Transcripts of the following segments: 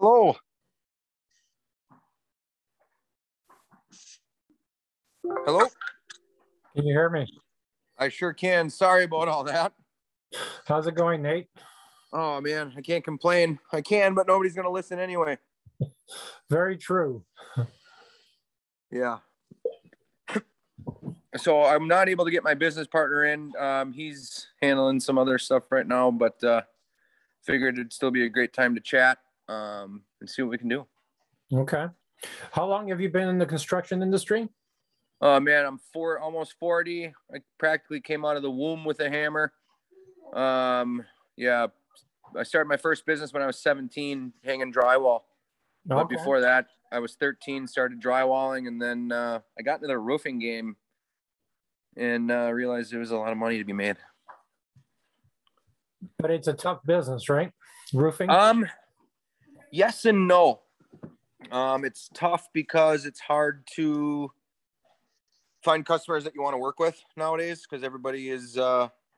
Hello. Hello. Can you hear me? I sure can. Sorry about all that. How's it going, Nate? Oh man, I can't complain. I can, but nobody's gonna listen anyway. Very true. Yeah. So I'm not able to get my business partner in. He's handling some other stuff right now, but figured it'd still be a great time to chat and see what we can do. Okay. How long have you been in the construction industry? Man, I'm almost 40. I practically came out of the womb with a hammer. Yeah, I started my first business when I was 17, hanging drywall. But Okay. before that, I was 13, started drywalling, and then I got into the roofing game and realized there was a lot of money to be made. But it's a tough business, right? Roofing? Yes and no. It's tough because it's hard to find customers that you want to work with nowadays because everybody is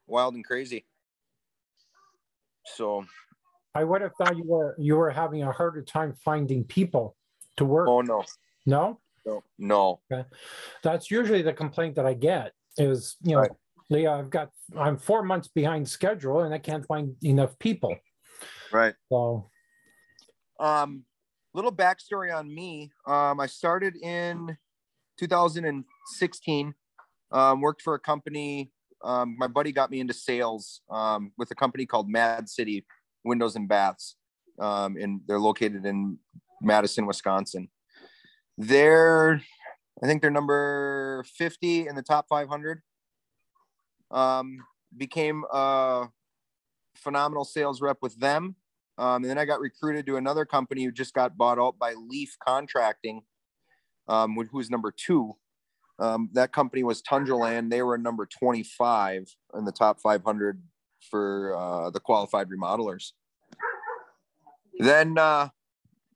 wild and crazy. So I would have thought you were having a harder time finding people to work. Oh no. No? No. Okay. That's usually the complaint that I get is, Right. Leah, I'm 4 months behind schedule and I can't find enough people. Right. So little backstory on me. I started in 2016, worked for a company. My buddy got me into sales with a company called Mad City Windows and Baths. And they're located in Madison, Wisconsin. I think they're number 50 in the top 500. Became a phenomenal sales rep with them. And then I got recruited to another company who just got bought out by Leaf Contracting, who's number 2. That company was Tundraland. They were number 25 in the top 500 for the qualified remodelers. Then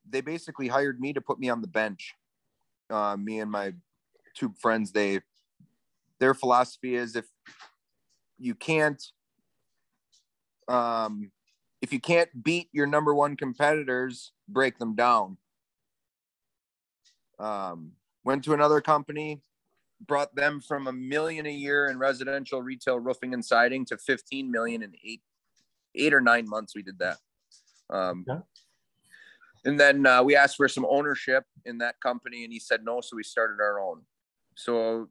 they basically hired me to put me on the bench. Me and my 2 friends, their philosophy is if you can't beat your number 1 competitors, break them down. Went to another company, brought them from $1 million a year in residential retail roofing and siding to 15 million in 8 or 9 months. We did that. okay. And then we asked for some ownership in that company and he said no. So we started our own. So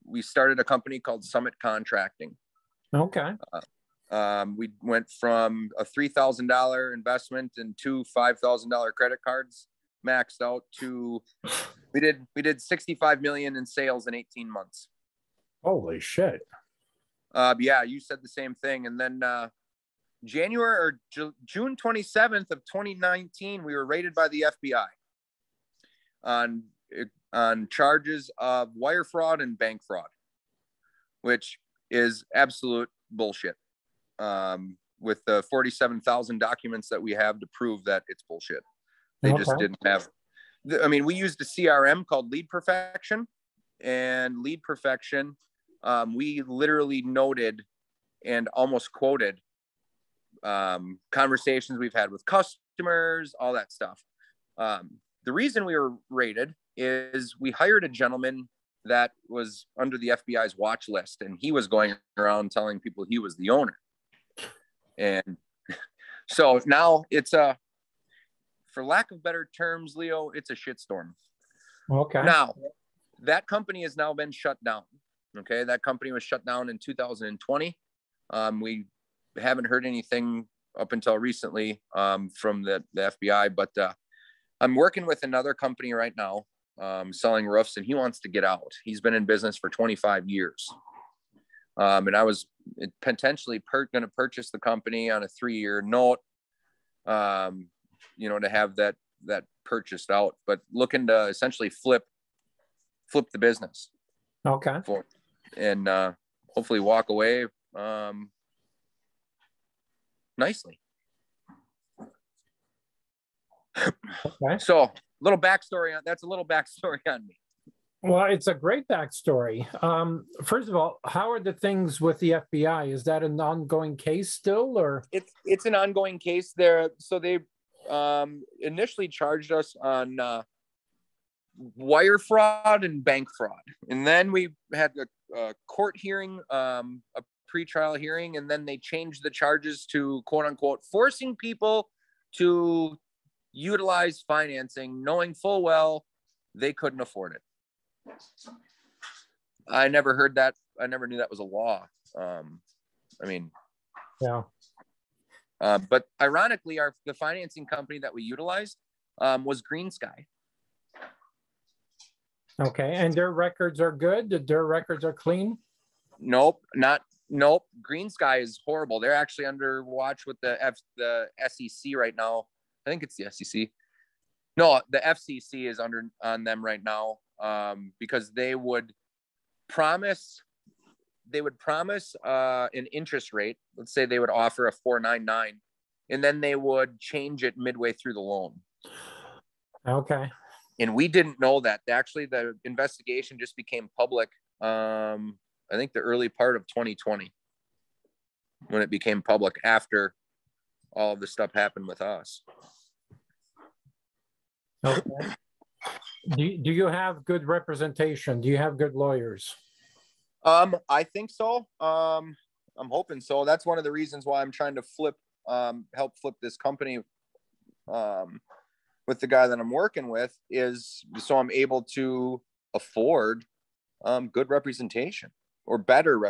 we started a company called Summit Contracting. Okay. We went from a $3,000 investment and 2 $5,000 credit cards maxed out to we did 65 million in sales in 18 months. Holy shit. Yeah, you said the same thing. And then June 27th of 2019, we were raided by the FBI on charges of wire fraud and bank fraud, which is absolute bullshit. With the 47,000 documents that we have to prove that it's bullshit. They just didn't have, we used a CRM called Lead Perfection, and Lead Perfection, we literally noted and almost quoted conversations we've had with customers, all that stuff. The reason we were raided is we hired a gentleman that was under the FBI's watch list, and he was going around telling people he was the owner. And so now it's for lack of better terms, Leo, it's a shitstorm. Okay. Now, that company has now been shut down. Okay. That company was shut down in 2020. We haven't heard anything up until recently from the FBI, but I'm working with another company right now selling roofs, and he wants to get out. He's been in business for 25 years. And I was potentially going to purchase the company on a 3-year note, to have that purchased out, but looking to essentially flip the business. Okay. And hopefully walk away nicely. Okay. So a little backstory on me. Well, it's a great backstory. First of all, how are the things with the FBI? Is that an ongoing case still, or? It's an ongoing case there. So initially charged us on wire fraud and bank fraud. And then we had a court hearing, a pretrial hearing, and then they changed the charges to, quote unquote, forcing people to utilize financing, knowing full well they couldn't afford it. I never heard that. I never knew that was a law. Yeah. But ironically, the financing company that we utilized was Green Sky. Okay, and their records are good? Their records are clean? Nope. Green Sky is horrible. They're actually under watch with the SEC right now. I think it's the SEC. No, the FCC is on them right now because they would promise an interest rate. Let's say they would offer a 4.99, and then they would change it midway through the loan. Okay. And we didn't know that. Actually, the investigation just became public. I think the early part of 2020, when it became public after all of the stuff happened with us. Okay. Do you have good representation? Do you have good lawyers? I think so. I'm hoping so. That's one of the reasons why I'm trying to help flip this company with the guy that I'm working with, is so I'm able to afford good representation or better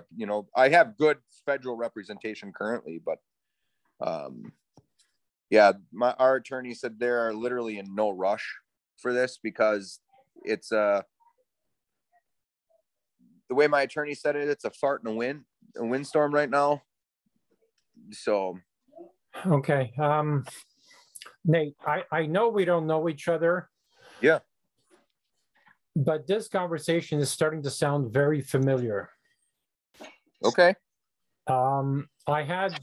I have good federal representation currently, but our attorney said they're literally in no rush for this because it's the way my attorney said it, it's a fart in a windstorm right now. So okay. Nate, I know we don't know each other. Yeah. But this conversation is starting to sound very familiar. Okay. I had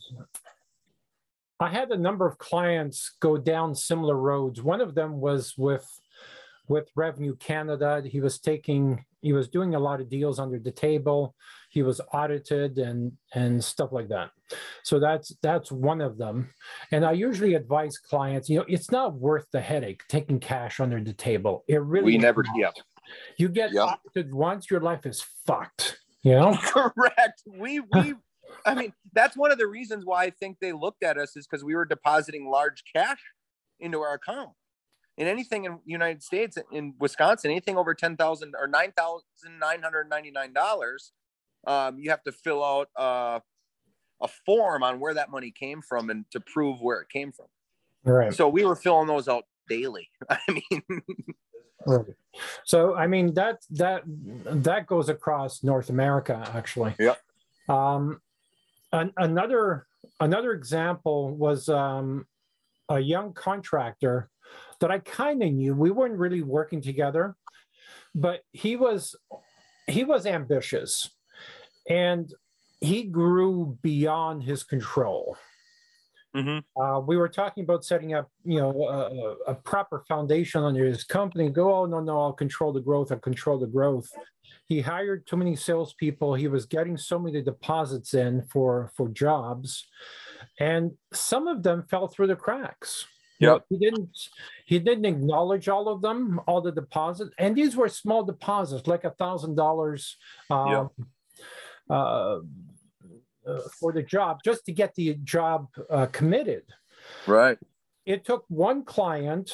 a number of clients go down similar roads. One of them was with Revenue Canada. He was doing a lot of deals under the table. He was audited and stuff like that. So that's one of them. And I usually advise clients, it's not worth the headache taking cash under the table. It really we never yeah. You get audited once, your life is fucked. Correct. I mean, that's one of the reasons why I think they looked at us, is because we were depositing large cash into our account. And anything in the United States, in Wisconsin, anything over $10,000 or $9,999, you have to fill out a form on where that money came from and to prove where it came from. Right. So we were filling those out daily. I mean, right. So I mean that goes across North America, actually. Yeah. Another example was a young contractor that I kind of knew. We weren't really working together, but he was ambitious, and he grew beyond his control. Mm-hmm. We were talking about setting up, a proper foundation under his company. Oh, no, I'll control the growth. He hired too many salespeople. He was getting so many deposits in for jobs, and some of them fell through the cracks. Yep. He didn't acknowledge all of them, all the deposits, and these were small deposits, like $1,000 for the job, just to get the job committed. Right. It took one client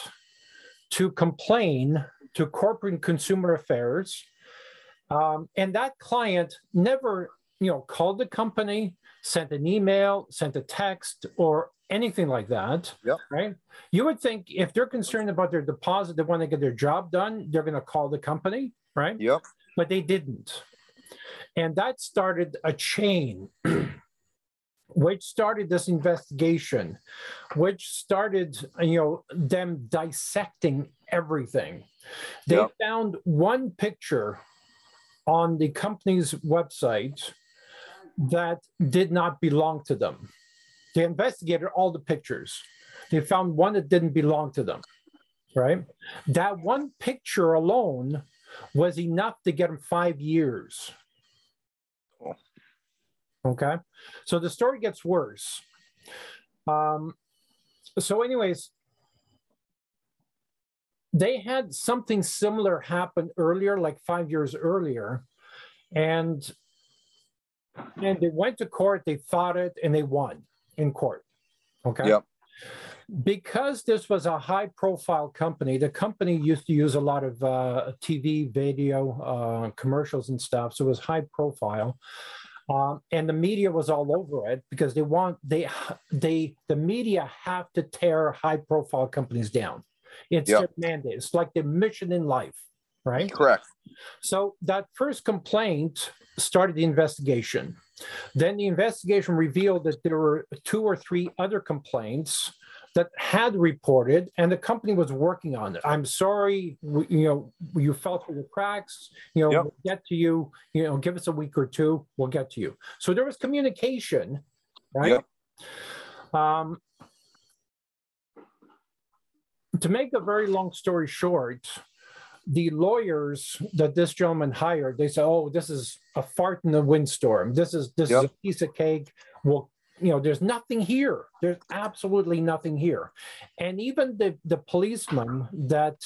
to complain to Corporate Consumer Affairs, and that client never, called the company, sent an email, sent a text, or anything like that. Yep. Right? You would think if they're concerned about their deposit, they want to get their job done, they're going to call the company, right? Yep. But they didn't. And that started a chain, which started this investigation, which started, them dissecting everything. They found one picture on the company's website that did not belong to them. They investigated all the pictures. They found one that didn't belong to them, right? That one picture alone was enough to get them 5 years. Okay, so the story gets worse. So anyways, they had something similar happen earlier, like 5 years earlier, and they went to court, they fought it, and they won in court. Okay. Yep. Because this was a high-profile company, the company used to use a lot of TV, video, commercials and stuff, so it was high profile. And the media was all over it because the media have to tear high-profile companies down. It's their mandate. It's like their mission in life, right? Correct. So that first complaint started the investigation. Then the investigation revealed that there were 2 or 3 other complaints that had reported, and the company was working on it. I'm sorry, you fell through the cracks. We'll get to you. Give us a week or 2. We'll get to you. So there was communication, right? Yep. To make a very long story short, the lawyers that this gentleman hired, they said, "Oh, this is a fart in the windstorm. This is a piece of cake. Well, there's nothing here. There's absolutely nothing here." And even the policeman that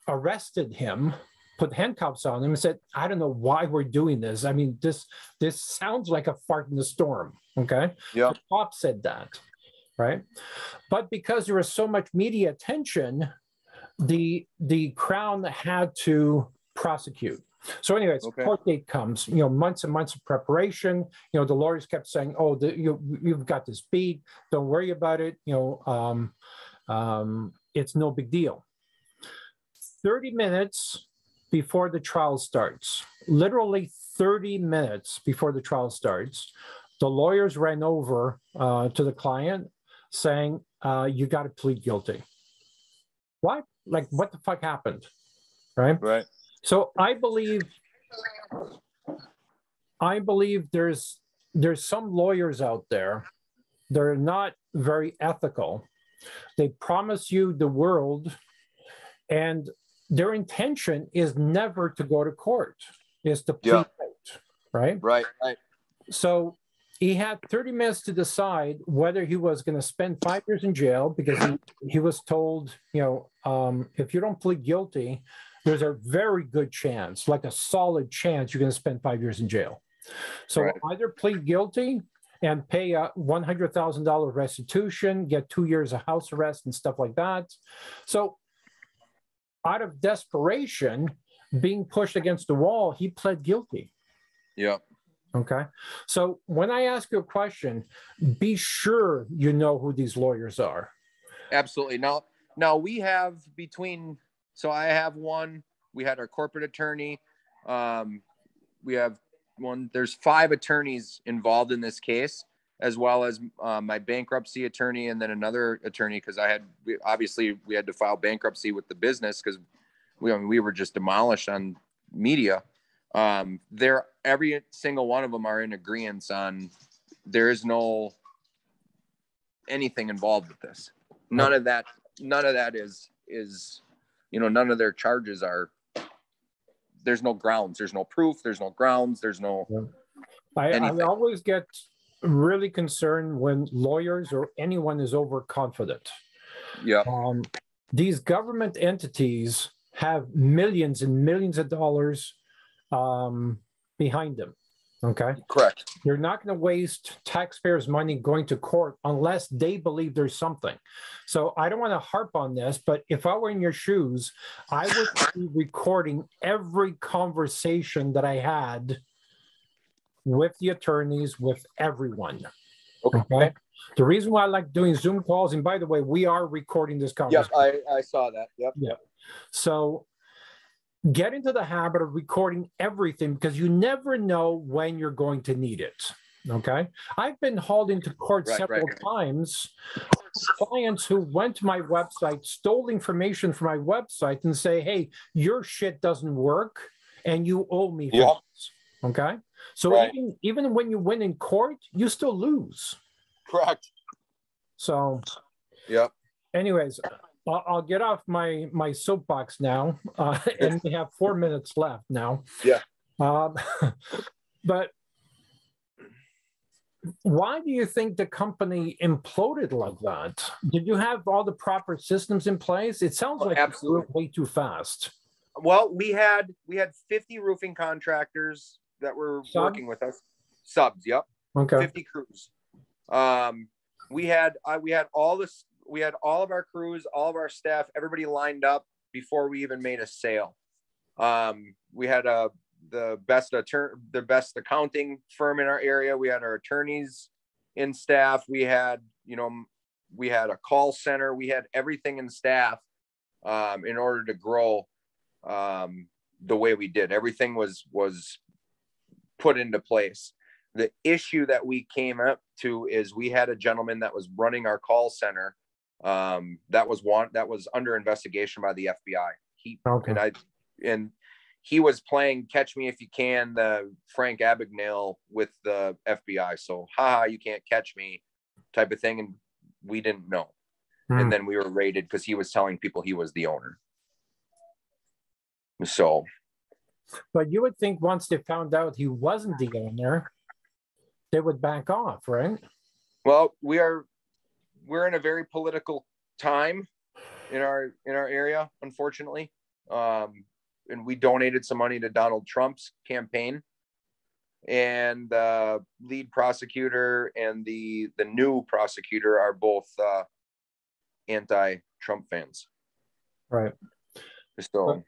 arrested him, put handcuffs on him and said, "I don't know why we're doing this. I mean, this sounds like a fart in the storm." Okay. Yeah. The cop said that, right? But because there was so much media attention, the Crown had to prosecute. So anyways, court date comes, months and months of preparation. The lawyers kept saying, "Oh, you've got this beat. Don't worry about it. It's no big deal." 30 minutes before the trial starts, literally 30 minutes before the trial starts, the lawyers ran over to the client saying, "You got to plead guilty." What? Like, what the fuck happened? Right. So I believe there's some lawyers out there that are not very ethical. They promise you the world, and their intention is never to go to court, is to plead out, right? Right. So he had 30 minutes to decide whether he was going to spend 5 years in jail, because he was told, if you don't plead guilty, there's a very good chance, like a solid chance, you're going to spend 5 years in jail. So either plead guilty and pay a $100,000 restitution, get 2 years of house arrest and stuff like that. So out of desperation, being pushed against the wall, he pled guilty. Yeah. Okay. So when I ask you a question, be sure you know who these lawyers are. Absolutely. Now we have so I have one, we had our corporate attorney. We have one, there's 5 attorneys involved in this case, as well as my bankruptcy attorney, and then another attorney, because we had to file bankruptcy with the business because we were just demolished on media. Every single one of them are in agreement on there is no anything involved with this. None of that is none of their charges are, there's no grounds, there's no proof, there's no grounds, there's no I always get really concerned when lawyers or anyone is overconfident. Yeah. These government entities have millions and millions of dollars behind them. Okay. Correct. You're not going to waste taxpayers' money going to court unless they believe there's something. So I don't want to harp on this, but if I were in your shoes, I would be recording every conversation that I had with the attorneys, with everyone. Okay. The reason why I like doing Zoom calls, and by the way, we are recording this conversation. Yep, I saw that. Yep. Yeah. So get into the habit of recording everything, because you never know when you're going to need it. Okay. I've been hauled into court several times. Clients who went to my website, stole information from my website and say, "Hey, your shit doesn't work and you owe me for this." Okay. So even when you win in court, you still lose. Correct. So, anyways, I'll get off my soapbox now, and we have 4 minutes left now. Yeah. But Why do you think the company imploded like that? Did you have all the proper systems in place? It sounds like you grew Absolutely. way too fast. Well, we had 50 roofing contractors that were Sub? working with us. Subs, yep. Okay. 50 crews. Um, we had all of our crews, all of our staff, everybody lined up before we even made a sale. We had the best accounting firm in our area. We had our attorneys in staff. We had a call center. We had everything in staff in order to grow the way we did. Everything was put into place. The issue that we came up to is we had a gentleman that was running our call center that was under investigation by the FBI. Okay. And he was playing catch me if you can, the Frank Abagnale with the FBI. So, haha, you can't catch me type of thing. And we didn't know. And then we were raided because he was telling people he was the owner. So, But you would think once they found out he wasn't the owner, they would back off, right? well, we're in a very political time in our area, unfortunately. And we donated some money to Donald Trump's campaign, and the lead prosecutor and the new prosecutor are both anti-Trump fans. Right. So,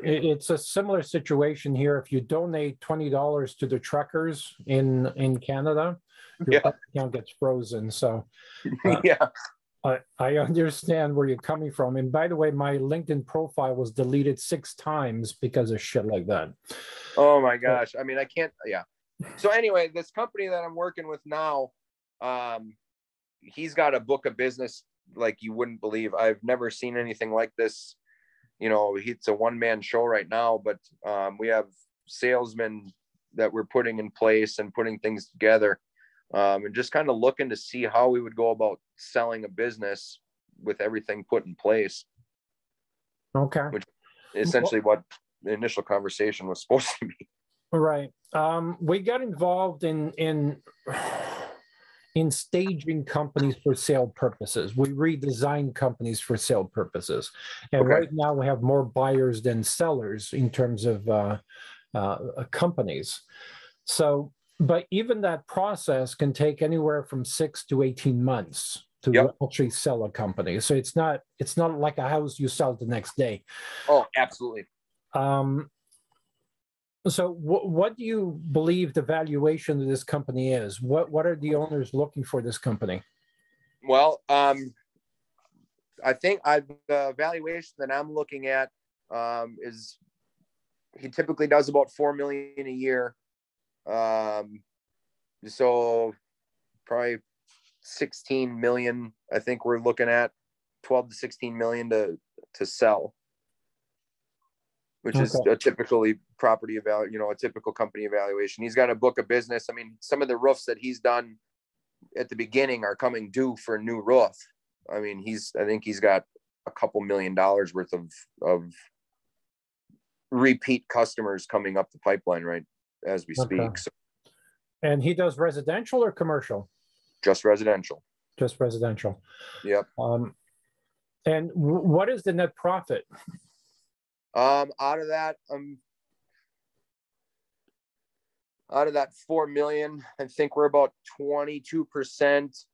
it's a similar situation here. If you donate $20 to the truckers in Canada, your bank account gets frozen. So yeah. I understand where you're coming from. And by the way, my LinkedIn profile was deleted 6 times because of shit like that. Oh my gosh. I mean, I can't. Yeah. So anyway, this company that I'm working with now, he's got a book of business like you wouldn't believe. I've never seen anything like this. It's a one-man show right now, but we have salesmen that we're putting in place and putting things together, and just kind of looking to see how we would go about selling a business with everything put in place. Okay. Which is essentially what the initial conversation was supposed to be. Right. We got involved in staging companies for sale purposes. We redesign companies for sale purposes. And right now we have more buyers than sellers in terms of companies. So, but even that process can take anywhere from 6 to 18 months to actually sell a company. So it's not like a house you sell the next day. Oh, absolutely. So what do you believe the valuation of this company is? What are the owners looking for this company? Well, I think the valuation that I'm looking at is he typically does about $4 million a year. So probably 16 million. I think we're looking at 12 to 16 million to sell, which is a typically property a typical company evaluation. He's got a book of business. I mean, some of the roofs that he's done at the beginning are coming due for a new roof. I mean, I think he's got a couple $1 million worth of repeat customers coming up the pipeline right as we speak. So, and he does residential or commercial? Just residential. Just residential. Yep. And what is the net profit? Out of that 4 million, I think we're about 22%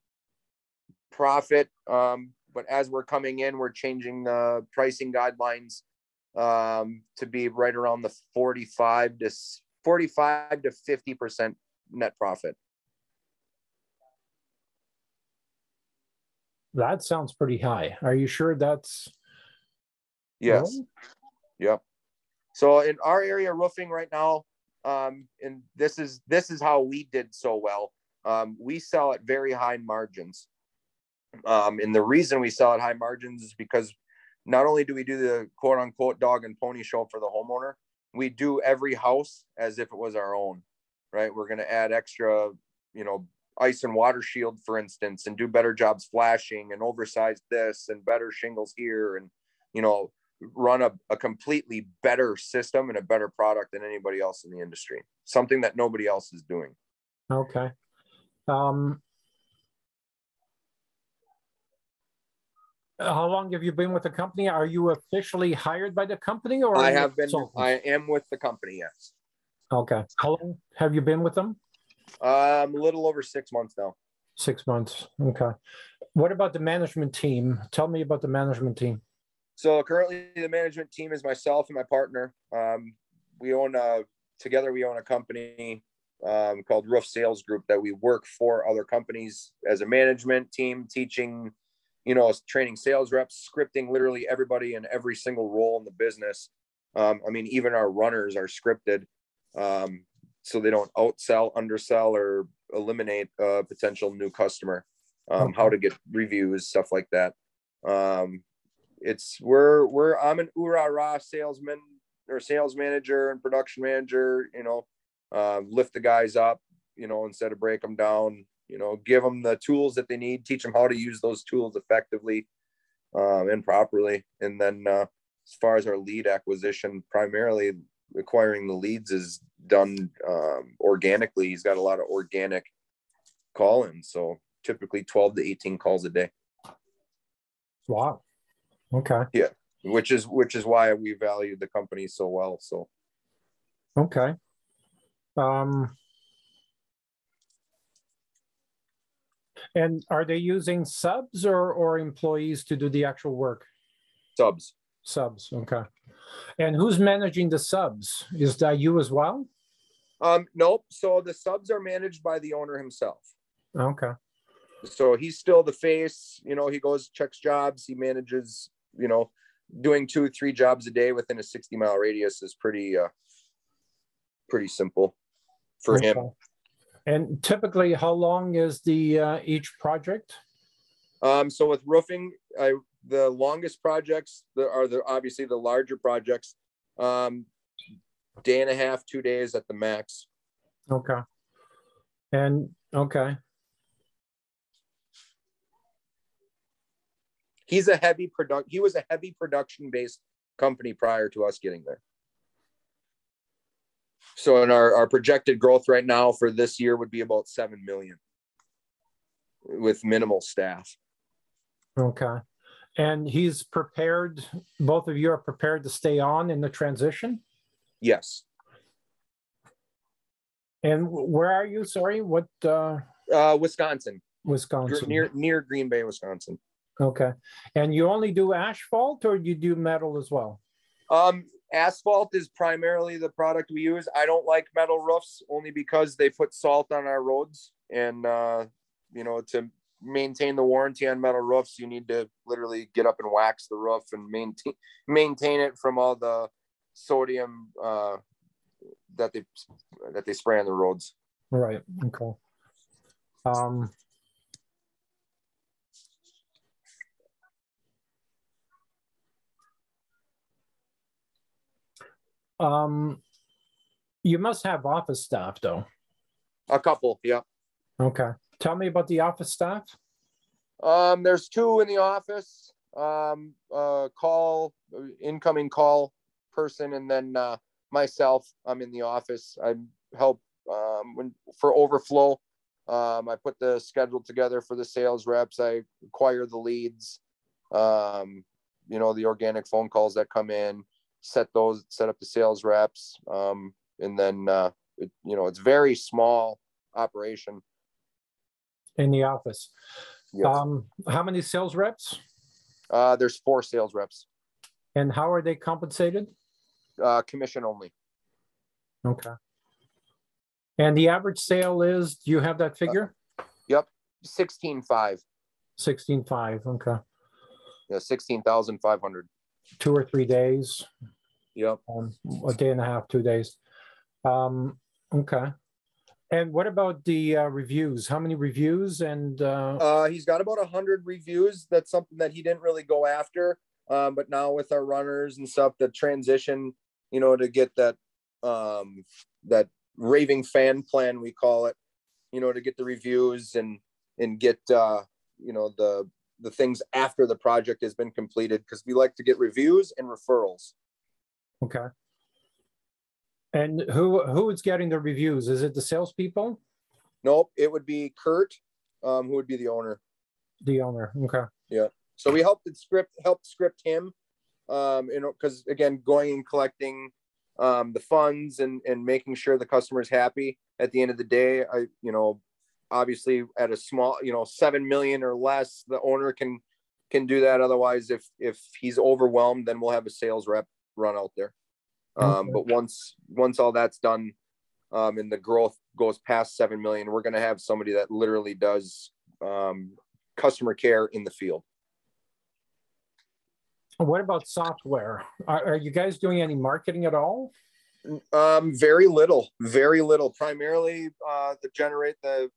profit. But as we're coming in, we're changing the pricing guidelines to be right around the 45 to 50% net profit. That sounds pretty high. Are you sure that's? Yes. Low? Yep. So in our area roofing right now, and this is how we did so well. We sell at very high margins. And the reason we sell at high margins is because not only do we do the quote unquote dog and pony show for the homeowner, we do every house as if it was our own, right? We're going to add extra, ice and water shield, for instance, and do better jobs flashing and oversize this and better shingles here. And, run a completely better system and a better product than anybody else in the industry, something that nobody else is doing. Okay. Um, how long have you been with the company? Are you officially hired by the company or are you a consultant? I am with the company, yes. Okay. How long have you been with them? A little over 6 months now. 6 months. Okay. What about the management team? Tell me about the management team. So currently the management team is myself and my partner. We own together we own a company called Roof Sales Group that we work for other companies as a management team, teaching, training sales reps, scripting literally everybody in every single role in the business. I mean, even our runners are scripted, so they don't outsell, undersell, or eliminate a potential new customer. Okay. How to get reviews, stuff like that. I'm an URA salesman or sales manager and production manager, lift the guys up, instead of break them down, give them the tools that they need, teach them how to use those tools effectively and properly. And then as far as our lead acquisition, primarily acquiring the leads is done organically. He's got a lot of organic call-ins, so typically 12 to 18 calls a day. Wow. Okay. Yeah, which is why we value the company so well. So okay. And are they using subs or employees to do the actual work? Subs. Subs. Okay. And who's managing the subs? Is that you as well? Nope. So the subs are managed by the owner himself. Okay. So he's still the face, he goes, checks jobs, he manages, doing 2-3 jobs a day within a 60-mile radius is pretty simple for him. And typically, how long is the each project? So with roofing, the longest projects are obviously the larger projects, day and a half, 2 days at the max. Okay. And okay. He was a heavy production based company prior to us getting there. So in our projected growth right now for this year would be about 7 million with minimal staff. Okay. And he's prepared, both of you are prepared to stay on in the transition? Yes. And where are you? Sorry, what? Wisconsin. Wisconsin. Near Green Bay, Wisconsin. Okay. And you only do asphalt or you do metal as well? Asphalt is primarily the product we use. I don't like metal roofs only because they put salt on our roads. And, to maintain the warranty on metal roofs, you need to literally get up and wax the roof and maintain it from all the sodium that they spray on the roads. Right. Okay. You must have office staff though. A couple, yeah. Okay. Tell me about the office staff. There's 2 in the office, incoming call person, and then myself. I'm in the office. I help for overflow. I put the schedule together for the sales reps. I acquire the leads, the organic phone calls that come in, set up the sales reps. And then, it's very small operation. In the office. Yes. How many sales reps? There's 4 sales reps. And how are they compensated? Commission only. Okay. And the average sale is, do you have that figure? Yep. 16.5. 16.5. Okay. Yeah. 16,500. 2 or 3 days. Yep. A day and a half, 2 days. Okay. And what about the reviews? How many reviews? And he's got about 100 reviews. That's something that he didn't really go after. But now with our runners and stuff, the transition, to get that raving fan plan, we call it, to get the reviews and get the things after the project has been completed, because we like to get reviews and referrals. Okay. And who is getting the reviews? Is it the salespeople? Nope, it would be Kurt, who would be the owner. The owner. Okay. Yeah. So we helped script him, because again, going and collecting the funds and making sure the customer's happy at the end of the day. Obviously at a small, 7 million or less, the owner can do that. Otherwise, if he's overwhelmed, then we'll have a sales rep run out there. Okay. But once all that's done, and the growth goes past 7 million, we're going to have somebody that literally does customer care in the field. What about software? Are you guys doing any marketing at all? Very little. Primarily, the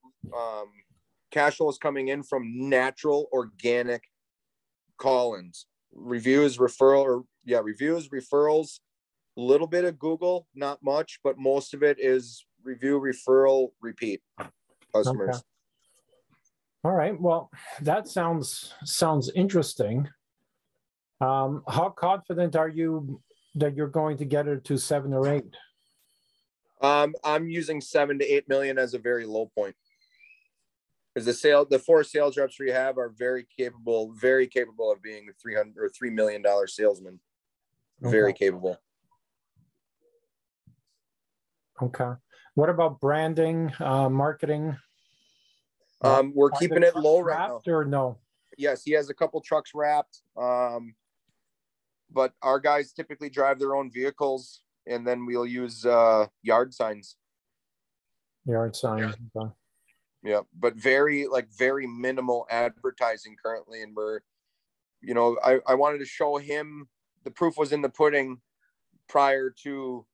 cash flow is coming in from natural, organic call-ins, reviews, referrals, a little bit of Google, not much, but most of it is review, referral, repeat customers. Okay. All right. Well, that sounds interesting. How confident are you that you're going to get it to 7 or 8? I'm using 7 to 8 million as a very low point. Because the 4 sales reps we have are very capable of being a $300 or $3 million salesman. Okay. Very capable. Okay. What about branding, marketing? We're keeping it low right now. Or no? Yes, he has a couple trucks wrapped. But our guys typically drive their own vehicles, and then we'll use yard signs. Yard signs. Okay. Yeah, but very minimal advertising currently. And we're, I wanted to show him the proof was in the pudding prior to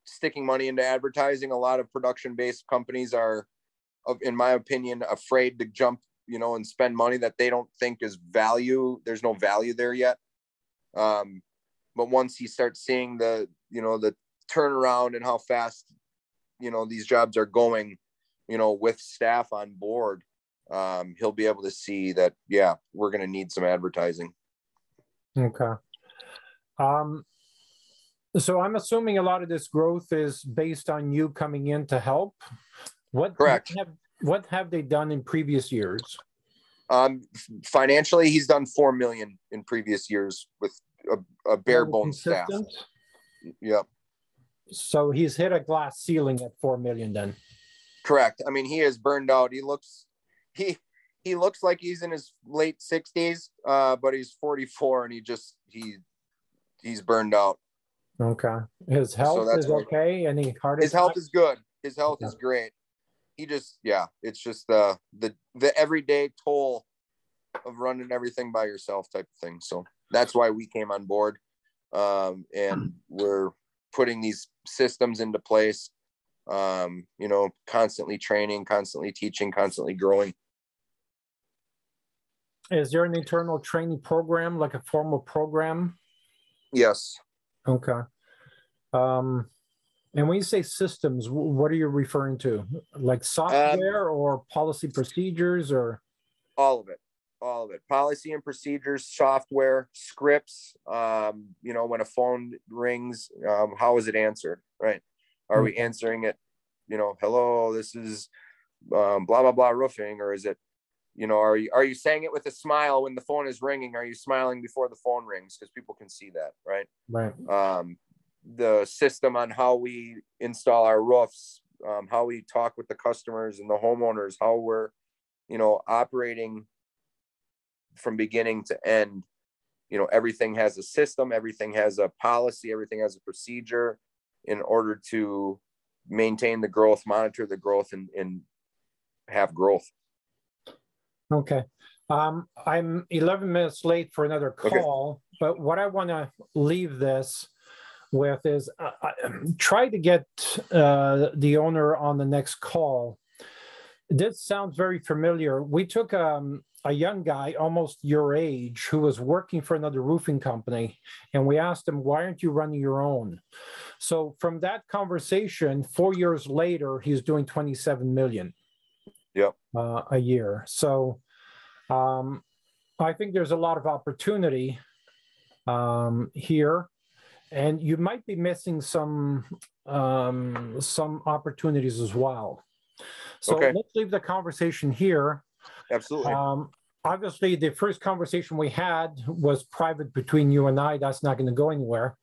sticking money into advertising. A lot of production-based companies are, in my opinion, afraid to jump, and spend money that they don't think is value. There's no value there yet. But once he starts seeing the turnaround and how fast, these jobs are going, with staff on board, he'll be able to see that, yeah, we're going to need some advertising. Okay. So I'm assuming a lot of this growth is based on you coming in to help. Correct. What have they done in previous years? Financially, he's done 4 million in previous years with a bare bones staff. Yep. So he's hit a glass ceiling at 4 million then. Correct. I mean, he is burned out. He looks like he's in his late 60s, but he's 44 and he's burned out. Okay. His health is okay. Any heart attack? His health is good. His health is great. It's just the everyday toll of running everything by yourself type of thing. So that's why we came on board, and we're putting these systems into place, constantly training, constantly teaching, constantly growing. Is there an internal training program, like a formal program? Yes. Okay. And when you say systems, what are you referring to? Like software or policy procedures or? All of it. Policy and procedures, software, scripts, when a phone rings, how is it answered, right? Are we answering it, hello, this is blah, blah, blah roofing, or is it, are you saying it with a smile when the phone is ringing? Are you smiling before the phone rings? Because people can see that, right? Right. The system on how we install our roofs, how we talk with the customers and the homeowners, how we're, operating from beginning to end. Everything has a system, everything has a policy, everything has a procedure in order to maintain the growth, monitor the growth, and have growth. Okay. I'm 11 minutes late for another call, but what I want to leave this with is try to get the owner on the next call. This sounds very familiar. We took a young guy, almost your age, who was working for another roofing company, and we asked him, why aren't you running your own? So from that conversation, 4 years later, he's doing 27 million a year. So I think there's a lot of opportunity here. And you might be missing some opportunities as well. So Okay. let's leave the conversation here. Absolutely. Obviously, the first conversation we had was private between you and I. That's not going to go anywhere.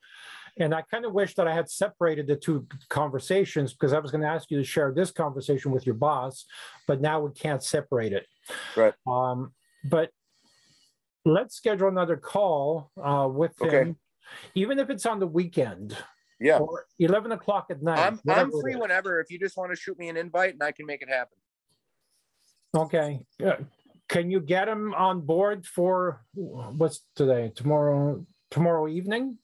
And I kind of wish that I had separated the two conversations, because I was going to ask you to share this conversation with your boss, but now we can't separate it. Right. But let's schedule another call with him, even if it's on the weekend. Yeah. Or 11 o'clock at night. I'm free whenever, if you just want to shoot me an invite and I can make it happen. Okay. Can you get him on board for, what's today? Tomorrow evening?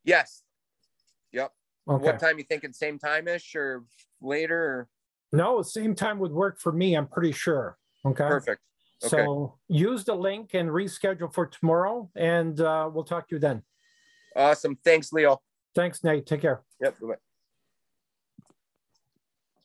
Yes. Yep. Okay. What time you thinking? Same time-ish or later? Or? No, same time would work for me, I'm pretty sure. Okay. Perfect. Okay. So use the link and reschedule for tomorrow, and we'll talk to you then. Awesome. Thanks, Leo. Thanks, Nate. Take care. Yep. Bye-bye.